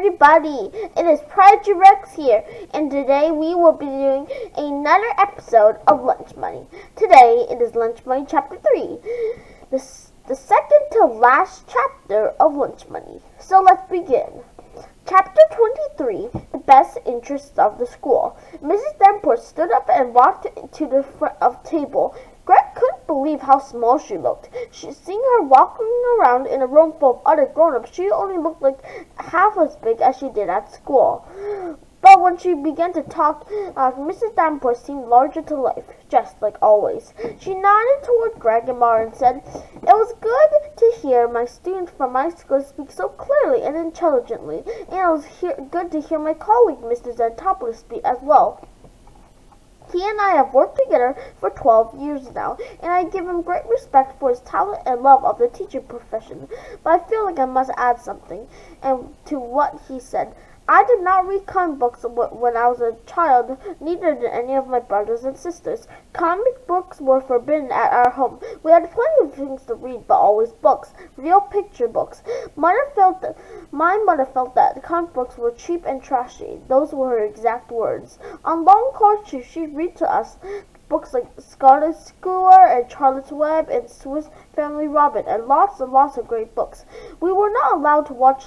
everybody, it is ProdigyRex here, and today we will be doing another episode of Lunch Money. Today it is Lunch Money Chapter 3, the second to last chapter of Lunch Money. So let's begin. Chapter 23, The Best Interests of the School. Mrs. Davenport stood up and walked to the front of the table. Greg couldn't believe how small she looked. Seeing her walking around in a room full of other grown-ups, she only looked like half as big as she did at school. But when she began to talk, Mrs. Davenport seemed larger to life, just like always. She nodded toward Greg and Mara and said, "It was good to hear my students from my school speak so clearly and intelligently, and it was good to hear my colleague, Mr. Zantopoulos, speak as well. He and I have worked together for 12 years now, and I give him great respect for his talent and love of the teaching profession. But I feel like I must add something to what he said. I did not read comic books when I was a child, neither did any of my brothers and sisters. Comic books were forbidden at our home. We had plenty of things to read, but always books, real picture books. My mother felt that comic books were cheap and trashy. Those were her exact words. On long car trips, she'd read to us books like Scarlet Squirrel and Charlotte's Web and Swiss Family Robin, and lots of great books. We were not allowed to watch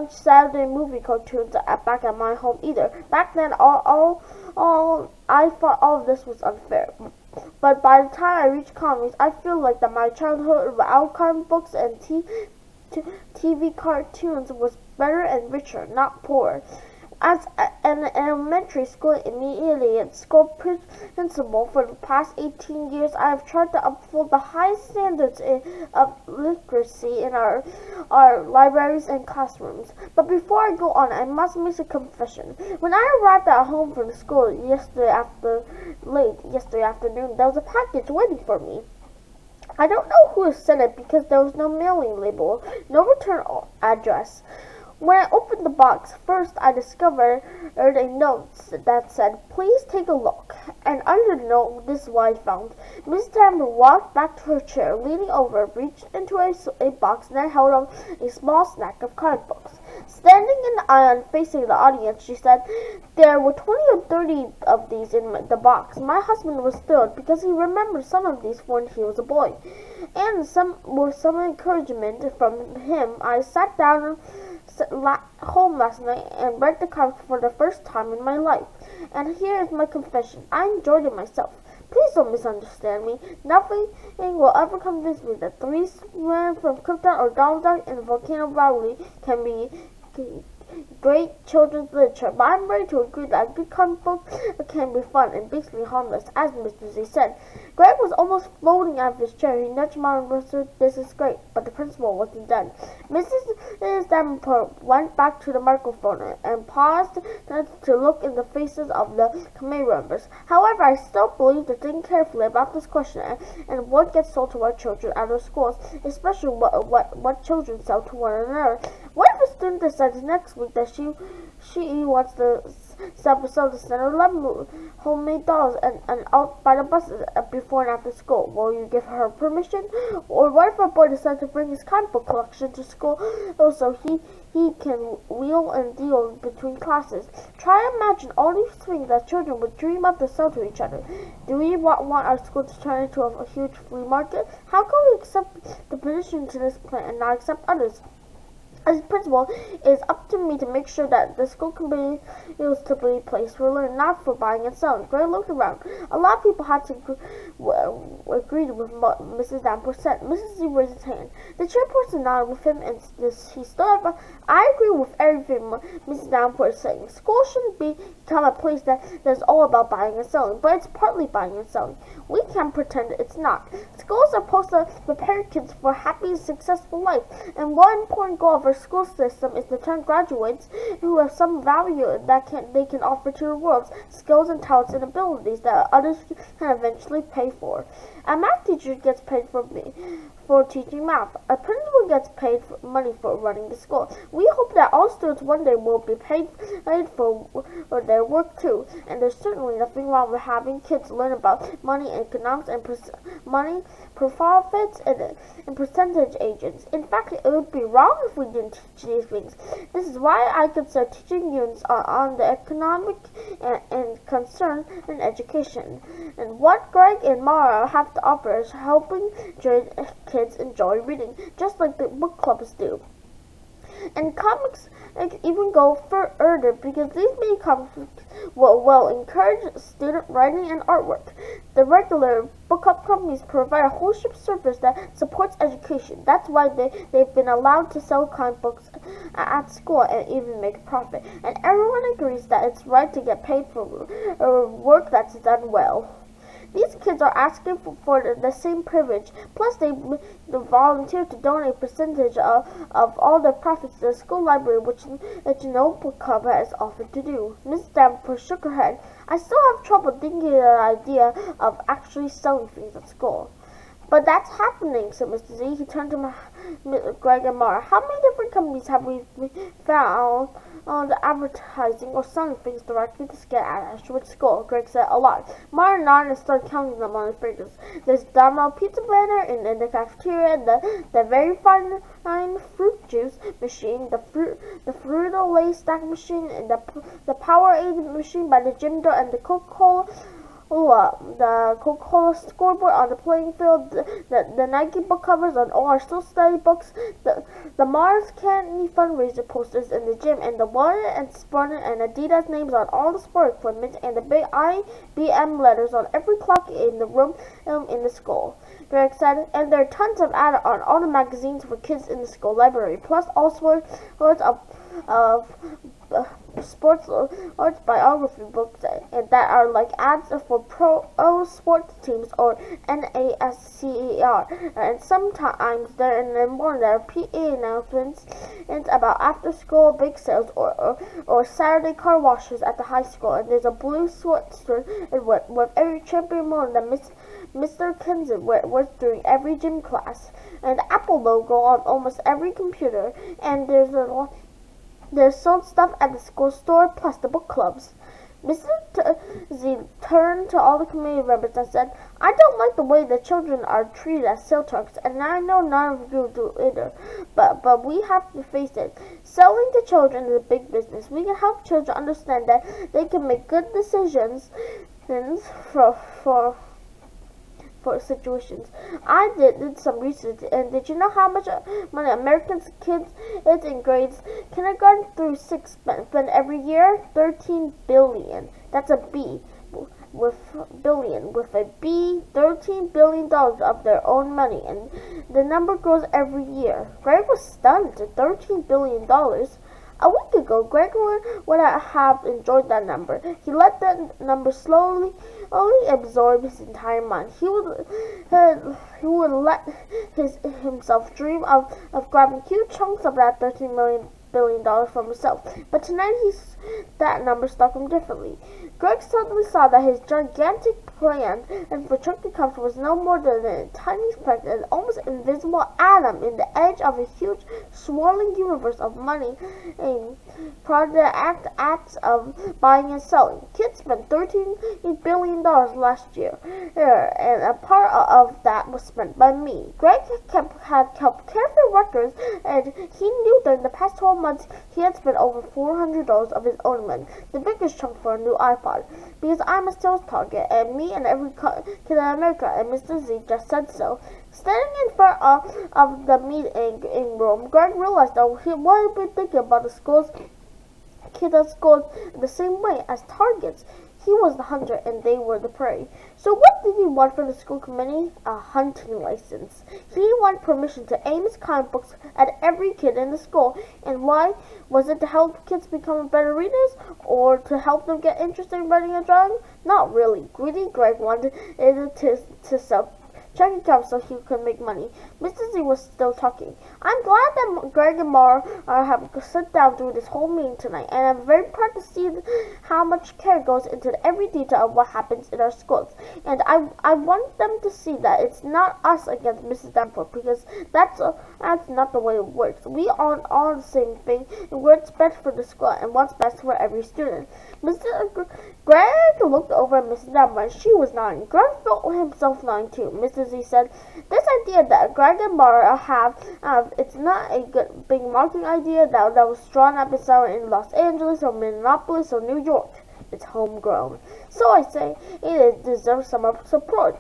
Saturday movie cartoons back at my home either. Back then, I thought all of this was unfair. But by the time I reached comics, I feel like that my childhood without comic books and TV cartoons was better and richer, not poorer. As an elementary school immediate school principal for the past 18 years, I have tried to uphold the highest standards of literacy in our libraries and classrooms. But before I go on, I must make a confession. When I arrived at home from school yesterday afternoon, there was a package waiting for me. I don't know who sent it because there was no mailing label, no return address. When I opened the box, first I discovered a note that said, "Please take a look." And under the note, this is what I found. Miss Davenport walked back to her chair, leaning over, reached into a box, and then held out a small stack of comic books. Standing in the aisle facing the audience, she said, "There were 20 or 30 of these in the box. My husband was thrilled because he remembered some of these when he was a boy. And with some encouragement from him, I sat down home last night and read the comic for the first time in my life. And here is my confession. I enjoyed it myself. Please don't misunderstand me. Nothing will ever convince me that Three Men from Krypton or Donald Duck in Volcano Valley can be great children's literature, but I'm ready to agree that a good comic book can be fun and basically harmless, as Mr. Z said." Greg was almost floating out of his chair. He nudged Mom and whispered, "This is great," but the principal wasn't done. Mrs. Davenport went back to the microphone and paused to look in the faces of the committee members. "However, I still believe to think carefully about this question and what gets sold to our children at our schools, especially what children sell to one another. What if a student decides next week that she wants to sell the Center 11 homemade dolls and out by the buses before and after school? Will you give her permission? Or what if a boy decides to bring his comic book collection to school so he can wheel and deal between classes? Try to imagine all these things that children would dream up to sell to each other. Do we want our school to turn into a huge flea market? How can we accept the position to this plan and not accept others? As principal, it is up to me to make sure that the school can be used to be a place for learning, not for buying and selling." Greg looked around. A lot of people had to agree with what Mrs. Davenport said. Mrs. Z raised his hand. The chairperson nodded with him, and he stood up. "I agree with everything Mrs. Davenport is saying. School shouldn't become a place that is all about buying and selling, but it's partly buying and selling. We can't pretend it's not. Schools are supposed to prepare kids for a happy and successful life, and one important goal of our school system is to turn graduates who have some value that they can offer to the world, skills and talents and abilities that others can eventually pay for. A math teacher gets paid for teaching math. A principal gets paid money for running the school. We hope that all students one day will be paid for their work too. And there's certainly nothing wrong with having kids learn about money, economics, and money, profits, and percentage agents. In fact, it would be wrong if we didn't teach these things. This is why I consider teaching units on the economic and concern in education. And what Greg and Mara have to offer is helping kids enjoy reading, just like the book clubs do. And comics even go further because these mini comics will encourage student writing and artwork. The regular book club companies provide a wholesale service that supports education. That's why they've been allowed to sell comic books at school and even make a profit. And everyone agrees that it's right to get paid for work that's done well. These kids are asking for the same privilege, plus they volunteer to donate a percentage of all their profits to the school library, which no book club has offered to do. Miss Davenport shook her head. I still have trouble thinking of the idea of actually selling things at school. But that's happening, said Mr. Z. He turned to Greg and Mara. How many different companies have we found on the advertising or selling things directly to get at Ashwood School? Greg said, a lot. Mara nodded and started counting them on his fingers. There's Domino Pizza Blender in the cafeteria, the very fine fruit juice machine, the Frito-Lay stack machine, and the Powerade machine by the gym door, and the Coca-Cola scoreboard on the playing field, the Nike book covers on all our still study books, the Mars Candy fundraiser posters in the gym, and the Warner and Spartan and Adidas names on all the sport equipment, and the big IBM letters on every clock in the room in the school. Greg said, and there are tons of ads on all the magazines for kids in the school library, plus all sorts of sports arts biography books that are like ads for pro sports teams or NASCER, and sometimes there in the morning there are PA announcements about after school big sales or Saturday car washes at the high school, and there's a blue sweatshirt with every champion model that Mr. Kenson wears during every gym class, and the Apple logo on almost every computer, and there's sold stuff at the school store, plus the book clubs. Mr. Z turned to all the committee members and said, I don't like the way the children are treated as sales targets, and I know none of you do either, but we have to face it. Selling to children is a big business. We can help children understand that they can make good decisions for situations. I did some research, and did you know how much money American kids in grades kindergarten through 6 spend every year? 13 billion. That's a B with a B, $13 billion of their own money, and the number grows every year. Greg was stunned at $13 billion. A week ago, Greg would have enjoyed that number. He let that number slowly absorb his entire mind. He would let himself dream of grabbing huge chunks of that $13 billion for himself. But tonight that number struck him differently. Greg suddenly saw that his gigantic plan and for Chuck to come was no more than a tiny speck, an almost invisible atom in the edge of a huge, swirling universe of money and acts of buying and selling. Kids spent $13 billion last year, and a part of that was spent by me. Greg had kept careful records, and he knew that in the past 12 months he had spent over $400 of his own money, the biggest chunk for a new iPod, because I'm a sales target, and me and every kid in America, and Mr. Z just said so. Standing in front of the meeting room, Greg realized that he had been thinking about the kids at school the same way as targets. He was the hunter and they were the prey. So what did he want from the school committee? A hunting license. He wanted permission to aim his comic books at every kid in the school. And why? Was it to help kids become better readers? Or to help them get interested in writing and drawing? Not really. Greedy Greg wanted it to sell checking accounts so he could make money. Mr. Z was still talking. I'm glad that Greg and Mara have sit down through this whole meeting tonight, and I'm very proud to see how much care goes into every detail of what happens in our schools. And I want them to see that it's not us against Mrs. Danforth, because that's not the way it works. We are all the same thing, and what's best for the school and what's best for every student. Mr. Greg looked over at Mrs. Danforth, and she was nodding. Greg felt himself nodding too. Mr. Z said, "This idea that Greg and Mara have, it's not a good big marketing idea that was drawn up and started in Los Angeles or Minneapolis or New York. It's homegrown. So I say it deserves some support,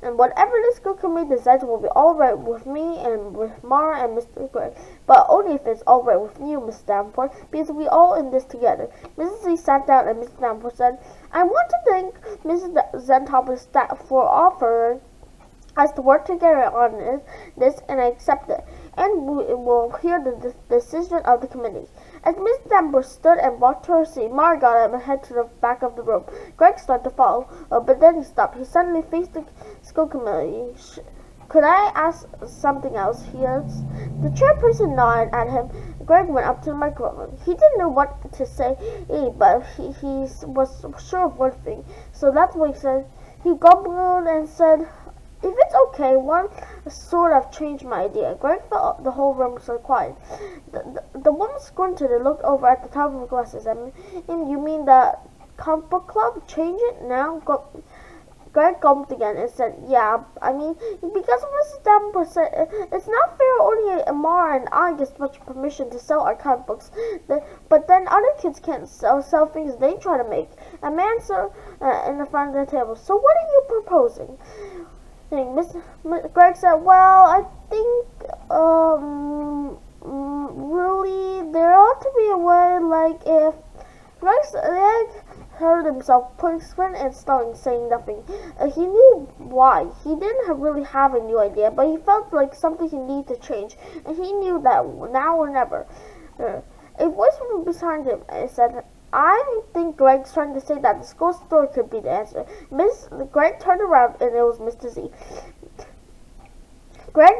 and whatever the school committee decides will be all right with me and with Mara and Mr. Greg, but only if it's all right with you, Miss Danforth, because we all in this together." Mrs. Z sat down and Mrs. Danforth said, "I want to thank Mrs. Zentop's staff for offering us to work together on this, and I accept it, and we will hear the decision of the committee." As Miss Danforth stood and walked to her seat, Mara got up and headed to the back of the room. Greg started to follow, but then he stopped. He suddenly faced the school committee. "Could I ask something else?" he asked. The chairperson nodded at him. Greg went up to the microphone. He didn't know what to say, but he was sure of one thing, so that's what he said. He gumbled and said, "If it's okay, one sort of changed my idea." Greg felt the whole room so quiet. The woman squinted and looked over at the top of her glasses. "And you mean the comic book club? Change it now?" Greg gulped again and said, "Yeah, I mean, because Mrs. Danforth said it's not fair only Mara and I get much permission to sell our comic books, but then other kids can't sell things they try to make." A man sat in the front of the table. "So what are you proposing?" Greg said, "Well, I think, really, there ought to be a way, like if..." Greg heard himself squint and stalling, saying nothing. He knew why. He didn't really have a new idea, but he felt like something he needed to change, and he knew that now or never. A voice from behind him said, "I think Greg's trying to say that the school store could be the answer." Greg turned around and it was Mr. Z. Greg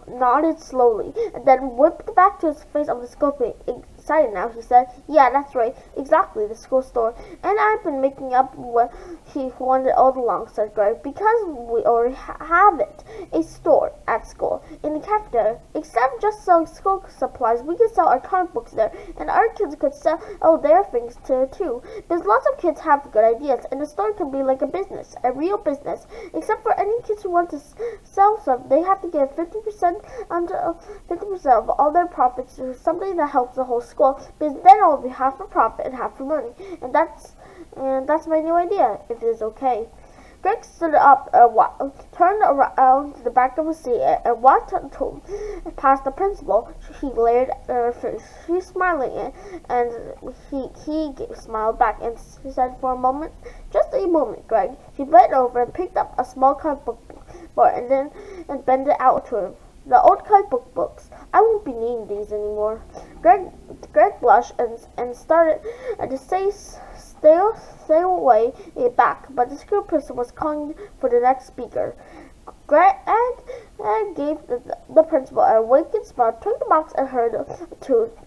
nodded slowly, and then whipped back to his face of the school committee. Excited now, he said, "Yeah, that's right, exactly, the school store. And I've been making up what he wanted all along," said Greg, "because we already have it, a store at school, in the cafeteria. Instead of just selling school supplies, we can sell our comic books there, and our kids could sell their things too. Because lots of kids have good ideas, and the store can be like a business, a real business. Except for any kids who want to sell stuff, they have to give 50% of all their profits to something that helps the whole school, because then it will be half for profit and half for money. And that's my new idea, if it is okay." Greg stood up, turned around to the back of his seat, and walked past the principal. He glared at her face. She was smiling, and he smiled back and said, "For a moment, just a moment, Greg." She bent over and picked up a small comic book board and bent it out to him. "The old comic book books. I won't be needing these anymore." Greg blushed and started to stay away back, but the school person was calling for the next speaker. Greg gave the principal a wicked smile, took the box, and hurried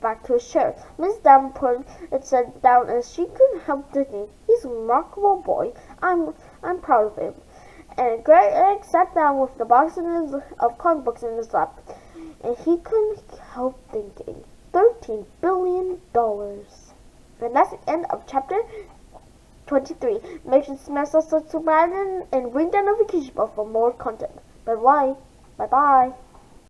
back to his chair. Miss Davenport sat down, and she couldn't help thinking, "He's a remarkable boy. I'm proud of him." And Greg sat down with the box of comic books in his lap, and he couldn't help thinking, $13 billion. And that's the end of chapter 23. Make sure to smash that subscribe and ring that notification bell for more content. Bye bye. Bye bye.